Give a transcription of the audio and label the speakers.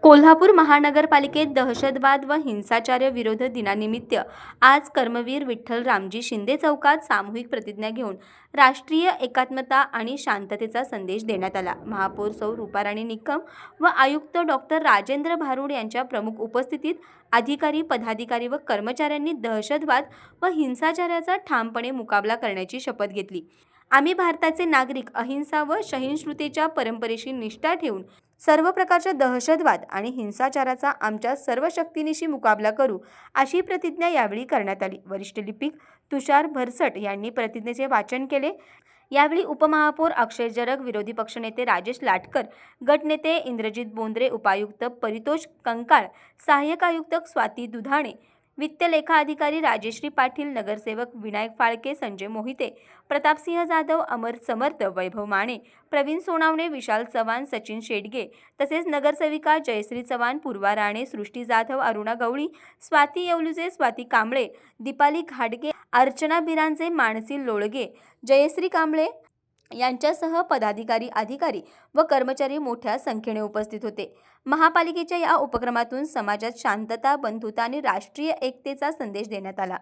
Speaker 1: कोल्हापूर महानगरपालिकेत दहशतवाद व हिंसाचार विरोध दिनानिमित्त आज कर्मवीर विठ्ठल रामजी शिंदे चौकात सामूहिक प्रतिज्ञा घेऊन राष्ट्रीय एकात्मता आणि शांततेचा संदेश देण्यात आला। महापौर सौ रूपाराणी निकम व आयुक्त डॉक्टर राजेंद्र भारुड यांच्या प्रमुख उपस्थितीत अधिकारी, पदाधिकारी व कर्मचाऱ्यांनी दहशतवाद व हिंसाचाराचा ठामपणे मुकाबला करण्याची शपथ घेतली। आम्ही भारताचे नागरिक अहिंसा व सहिष्णुतेच्या परंपरेशी निष्ठा ठेवून सर्व प्रकारच्या दहशतवाद आणि हिंसाचाराचा आमच्या सर्व शक्तीनिशी मुकाबला करू, अशी प्रतिज्ञा यावेळी करण्यात आली। वरिष्ठ लिपिक तुषार भरसट यांनी प्रतिज्ञेचे वाचन केले। यावेळी उपमहापौर अक्षय जरग, विरोधी पक्षनेते राजेश लाटकर, गटनेते इंद्रजित बोंद्रे, उपायुक्त परितोष कंकाळ, सहाय्यक आयुक्त स्वाती दुधाणे, वित्त लेखा अधिकारी राजेश्री पाटील, नगरसेवक विनायक फाळके, संजय मोहिते, प्रतापसिंह जाधव, अमर समर्थ, वैभव माने, प्रवीण सोनावणे, विशाल चव्हाण, सचिन शेडगे तसेच नगरसेविका जयश्री चव्हाण, पूर्वा राणे, सृष्टी जाधव, अरुणा गवळी, स्वाती येवलुजे, स्वाती कांबळे, दीपाली घाडगे, अर्चना बिरांजे, मानसी लोळगे, जयश्री कांबळे यांच्यासह पदाधिकारी, अधिकारी व कर्मचारी मोठ्या संख्येने उपस्थित होते। महापालिकेच्या या उपक्रमातून समाजात शांतता, बंधुता आणि राष्ट्रीय एकतेचा संदेश देण्यात आला।